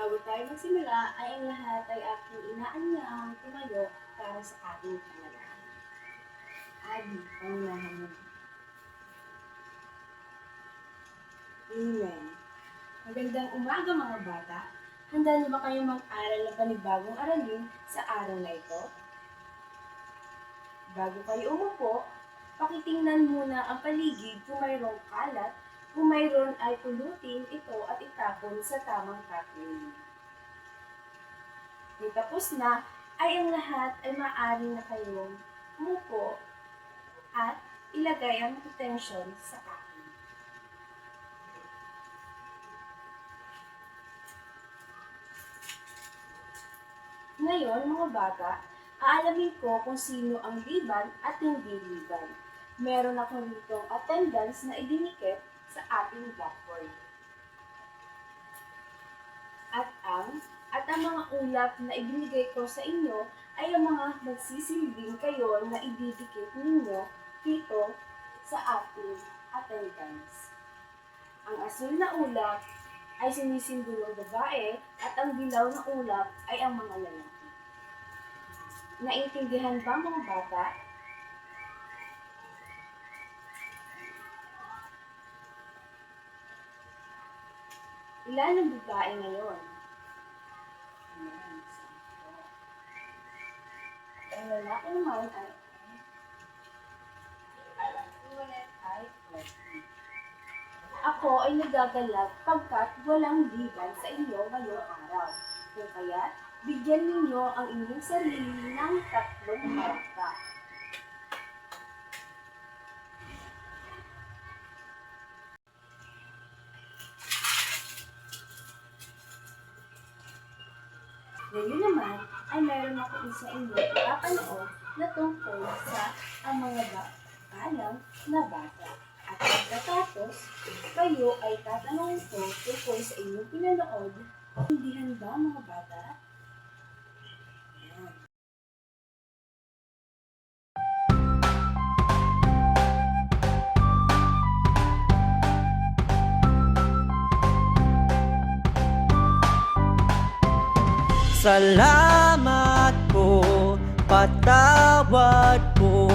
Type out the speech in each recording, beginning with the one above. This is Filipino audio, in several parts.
Bago tayo magsimula, ay ang lahat ay aking inaanyang tumayo para sa ating panalangin. Adi, pangunahan mo. Amen. Magandang umaga mga bata. Handa na ba kayong mag-aral ng panibagong aralin sa araw na ito? Bago kayo umupo, pakitingnan muna ang paligid kung mayroong kalat. Kung mayroon ay pulutin ito at itapon sa tamang kapilin. Kung tapos na, ay ang lahat ay maaari na kayong umupo at ilagay ang atensyon sa akin. Ngayon, mga bata, aalamin ko kung sino ang liban at hindi liban. Meron ako ditong attendance na idinikit sa ating blackboard. At ang mga ulap na ibinigay ko sa inyo ay ang mga magsisilbing kayo na ididikit ninyo dito sa ating attendance. Ang asul na ulap ay sumisimbolo ng babae at ang dilaw na ulap ay ang mga lalaki. Naintindihan ba mga bata? Ilan ang babae ngayon? Ang lalaki naman ay 20. Ako ay nagagalak pagkat walang liban sa inyo ngayong araw. Kung kaya, bigyan ninyo ang inyong sarili ng 3 marka. Ngayon naman ay meron ako isa inyo ipapanood na tungkol sa ang mga bakalang na bata. At pagkatapos, kayo ay tatanungin ko tungkol sa inyong pinanood. Naintindihan ba mga bata? Ayan. Salamat po, patawad po,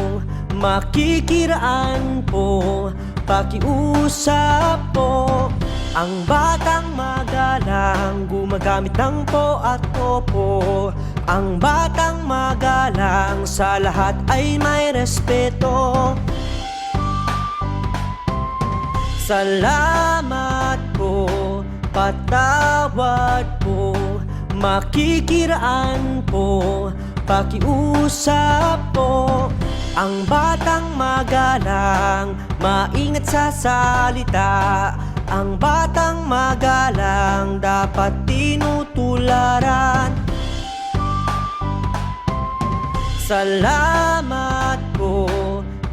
makikiraan po, pakiusap po. Ang batang magalang, gumagamit ng po at opo. Ang batang magalang, sa lahat ay may respeto. Salamat po, patawad po, makikiraan po, pakiusap po. Ang batang magalang, maingat sa salita. Ang batang magalang, dapat tinutularan. Salamat po,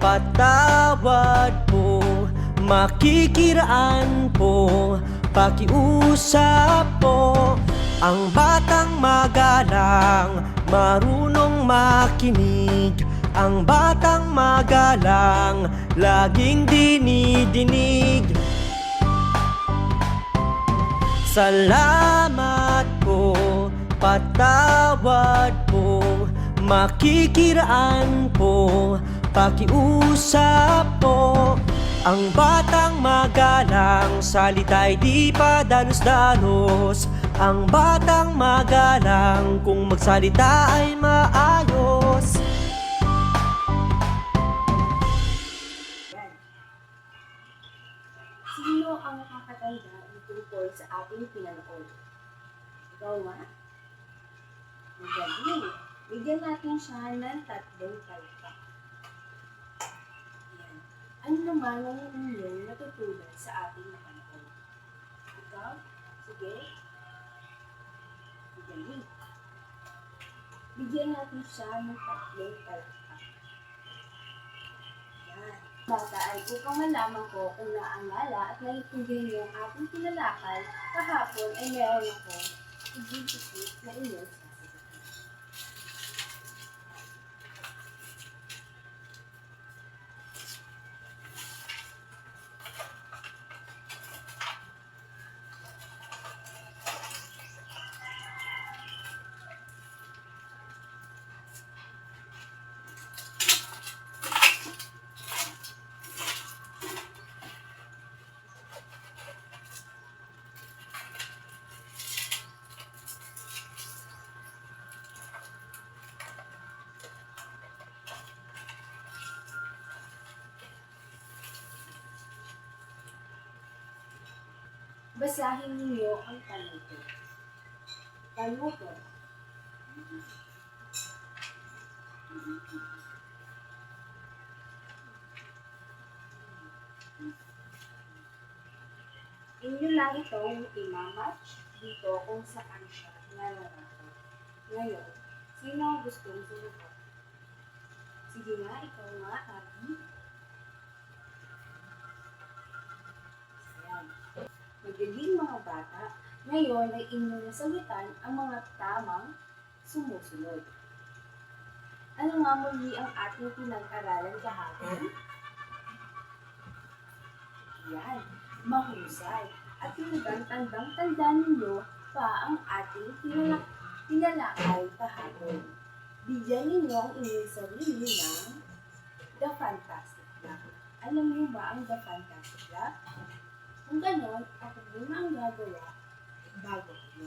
patawad po, makikiraan po, pakiusap po. Ang batang magalang, marunong makinig. Ang batang magalang, laging dinidinig. Salamat po, patawad po, makikiraan po, pakiusap po. Ang batang magalang, salita'y di pa dalos-dalos. Ang batang magalang, kung magsalita ay maayos. Sino ang nakakatanda tungkol sa ating pinanood? Ikaw nga? Magaling. Bigyan natin siya ng 3 palpak. Ayan. Ano naman ang inyong natutunan sa ating napanood? Ikaw? Sige. Magaling. Bigyan natin siya ng 3 palpak. Ayan. Bata ay upang malaman ko kung naangala at naiintindihan niyo ang ating tinalakay, kahapon ay meron ako i-duplicate na inyong sasagutin. Basahin ninyo ang talutot. Talutot. Inyo lang itong imamatch dito kung saan siya nararapat. Ngayon, sino ang gustong sumukat? Sige nga, ikaw nga, Abby. Ayan. Magaling mga bata, ngayon ay inyong nasagutan ang mga tamang sumusunod. Ano nga muli ang ating pinag-aralan kahapon? Yan, mahusay. At talagang tandang-tanda ninyo pa ang ating tinalakay kahapon. Bigyan ninyo ang inyong sarili ng The Fantastic Lab. Alam niyo ba ang The Fantastic Lab? Kung ganon, ako din ang gagawa bago ko.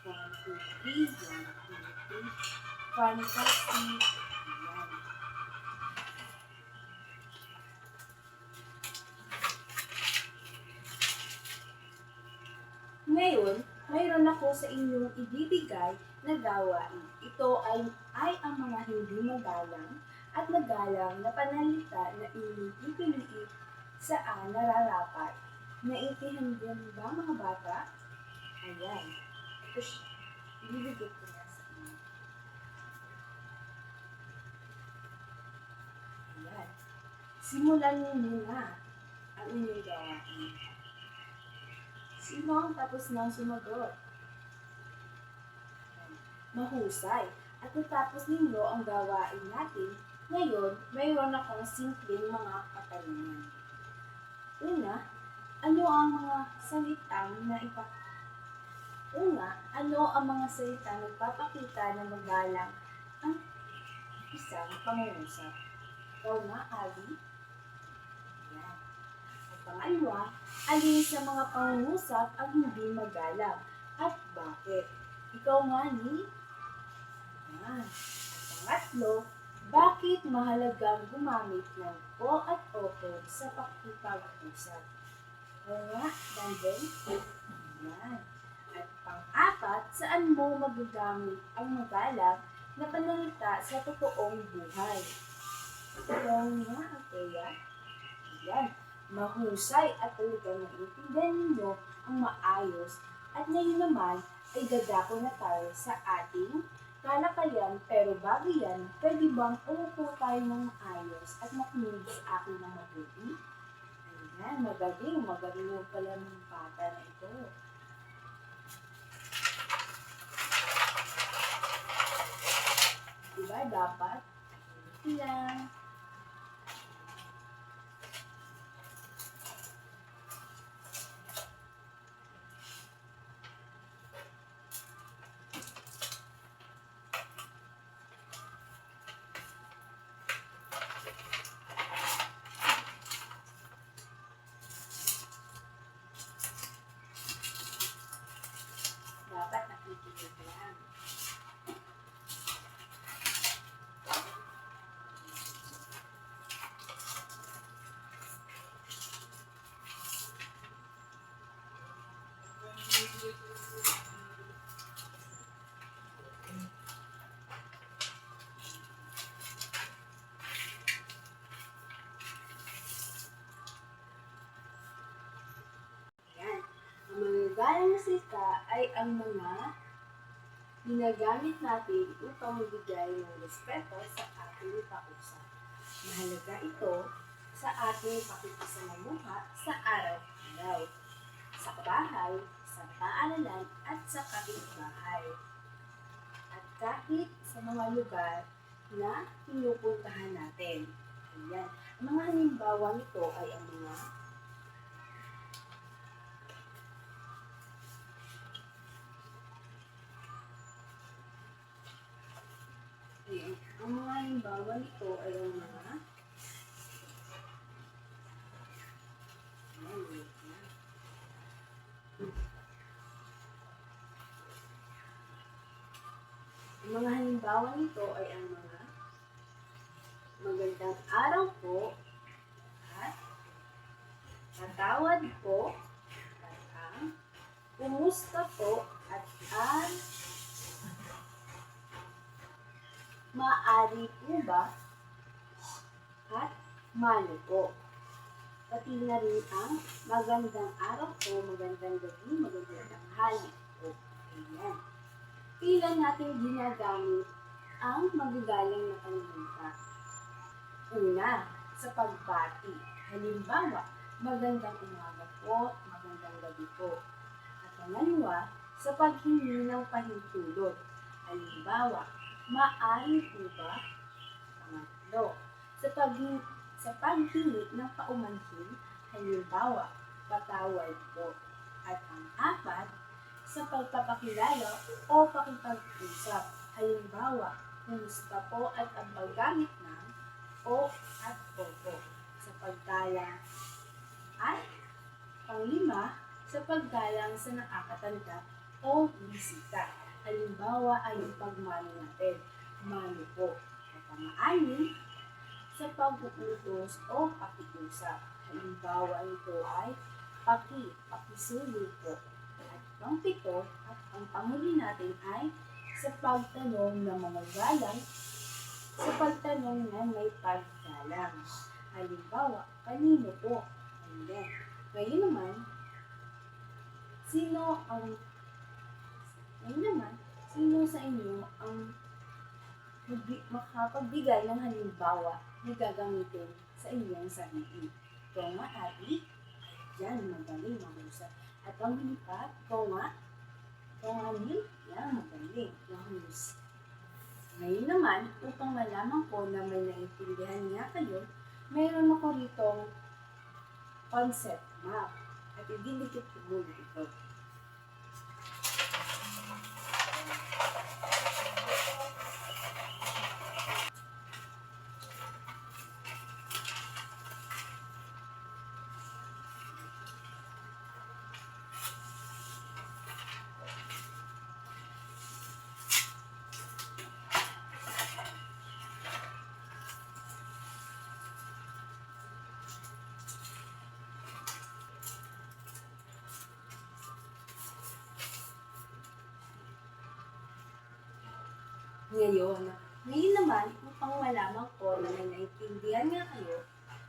1, 2, 3, 1, 2, 3. Fantastic. Ayan. Ngayon, mayroon ako sa inyong ibibigay na gawain. Ito ay ang mga hindi magalang at magalang na panalita na inyong pipiliin saan nararapat. Naiintindihan niyo ba mga bata? Ayan. Ito siya. Ibibigay ko na sa inyo. Ayan. Simulan niyo na ang inyong gawain. Sino ang tapos ng sumagot? Mahusay. At natapos ninyo ang gawain natin, ngayon, mayroon akong simpleng mga katanungan. Una, ano ang mga salitang nagpapakita na magalang ang isang pangungusap? Ikaw nga, Abby. Yan. At pangalawa, alin sa mga pangungusap ang hindi magalang at bakit? Ikaw nga ni? Yan. At pangatlo, bakit mahalagang gumamit ng po at opo sa pakikipag-usap? Ikaw nga, Brandon? Yan. At pang-apat, saan mo magagamit ang magalang na panalita sa totoong buhay? Ikaw nga, Ateya? Yan. Mahusay at talagang naiintindihan ninyo ang maayos. At ngayon naman ay dadako na tayo sa ating talakayan. Pero bago yan, pwede bang umupo tayo ng maayos at makinig sa akin ng mabuti? Ayan, magaling mo pala ng bata na ito. Diba dapat? Yan. Dapat nakikinig lang. Yan. Ang magagalang na salita ay ang mga ginagamit natin upang magbigay ng respeto sa ating kausap. Mahalaga ito sa ating pakikisalamuha sa araw-araw, sa bahay, sa paaralan at sa kapitbahay. At kahit sa mga lugar na pinupuntahan natin. Ayan. Ang mga halimbawa nito ay ang mga Ayan. Ang mga halimbawa nito ay ang mga Ayan, wait na. Ang mga halimbawa nito ay ang mga magandang araw po at patawad po at Kumusta po at maaari po ba at mano po. Pati na rin ang magandang araw po, magandang gabi, magandang tanghali po. Ayan. Kailan natin ginagamit ang magagalang na pananalita? Una, sa pagbati. Halimbawa, magandang umaga po, magandang gabi po. At pangalawa, sa paghingi ng pahintulot. Halimbawa, maaari po ba? Pangatlo, sa paghingi ng paumanhin. Halimbawa, patawad po. At ang apat, sa pagpapakilala o pakipag-usap. Halimbawa, kumusta po at ang paggamit ng o at opo sa paggalang. At panglima, sa paggalang sa nakakatanda o bisita. Halimbawa ay yung pagmano natin, mano po. At pang-anim, sa pag-uutos o pakiusap. Halimbawa nito ay pakisulo po. At pang-pito at ang panghuli natin ay sa pagtanong ng mga galang, sa pagtanong na may paggalang. Halimbawa, kanino po? Ayan. Ngayon naman, sino sa inyo ang makapagbigay ng halimbawa na gagamitin sa inyong sarili? Ito nga, Ate. Yan, magaling, mahusay. At ang hilipat, ito nga, Neil. Yan, magaling, mahusay. Ngayon naman, upang malaman ko na may naintindihan niya kayo, mayroon ako ritong concept map. At ididikit ko muna ito. Ngayon naman, upang malaman ko na may naintindihan nga kayo,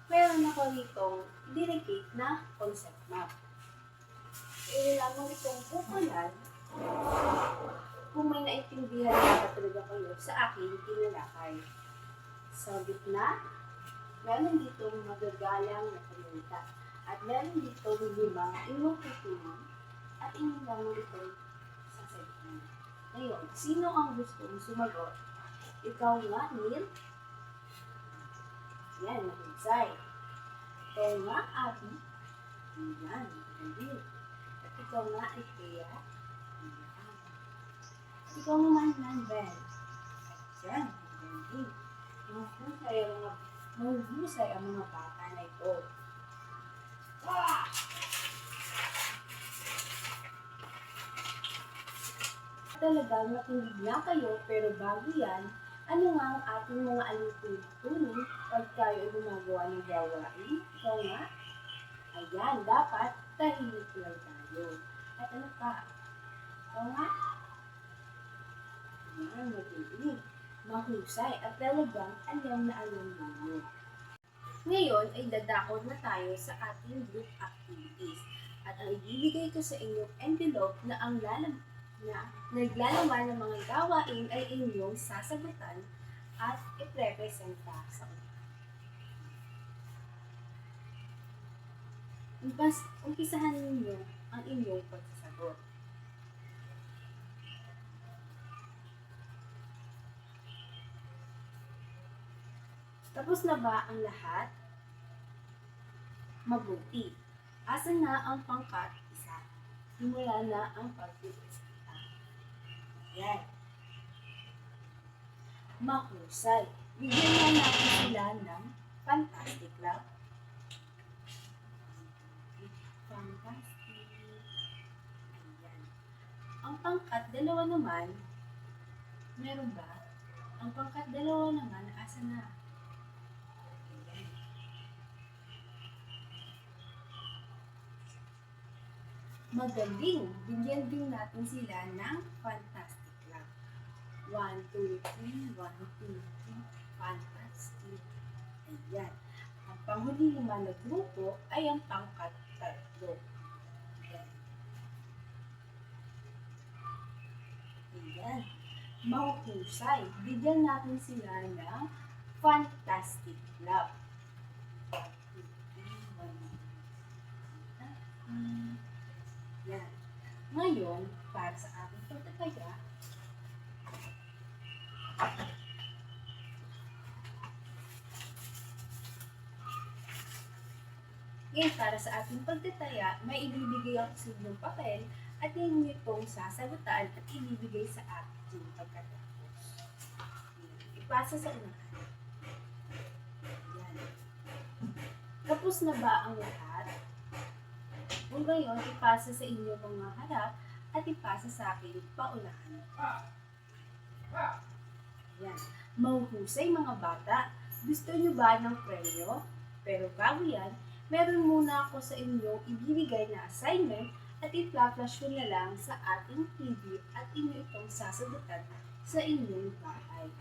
mayroon ako ditong dinikit na concept map. Lamang itong pukulan kung may naintindihan nga talaga kayo sa aking tinalakay. Sa gitna, meron ditong magagalang na panalita. At meron ditong 5 inyong tutulong at inyong lamang itong sasabihin. Ngayon, sino ang gustong sumagot? Ikaw nga, Neil? Yan, mahusay. Ikaw nga, Abby? Yan, magaling. At ikaw nga, Ikea? Yan. At ikaw naman, Nanbel? Yan, magaling. Mahusay ang mga bata na ito. Talagang nakinig na kayo, pero bago yan, ano nga ang ating mga alipin-tunin pag tayo ay gumagawa ng gawain? Ikaw nga? Ayan, dapat tahimik lang tayo. At ano pa? Ikaw nga? Ayan, magaling. Mahusay at talagang alam na alam ninyo. Ngayon ay dadako na tayo sa ating group activities. At ang ibibigay ko sa inyong envelope na naglalaman ng mga gawain ay inyong sasagutan at iprepresenta sa umpisahan ninyo ang inyong pagsasagot. Tapos na ba ang lahat? Mabuti. Asan na ang pangkat 1? Simula na ang pagpipis. Yan. Mahusay. Bigyan na natin sila ng fantastic love. Fantastic. Ayan. Ang pangkat 2 naman, meron ba? Ang pangkat 2 naman, asa na? Ayan. magaling. Bigyan din natin sila ng fantastic lang. 1, 2, 3, 1, 2, 3, fantastic. Ayan. Ang panghuli lima na grupo ay ang pangkat 3. Ayan. Ayan. Mahuhusay. Bigyan natin sila ng fantastic love. 1, 2, 3, 1, 2, 3. Yan. Ngayon, para sa ating pagtataya, may ibibigay ako sa inyong papel at ninyo itong sasagutan at ibibigay sa ating pagkatapos. Ipasa sa unahan. Yan. Tapos na ba ang lahat? Kung ngayon, ipasa sa inyo mga harap at ipasa sa akin paunahan. Yan. Mahuhusay mga bata. Gusto nyo ba ng premyo? Pero bago yan, meron muna ako sa inyong ibibigay na assignment at i-flash ko na lang sa ating TV at inyo itong sasagutan sa inyong bahay.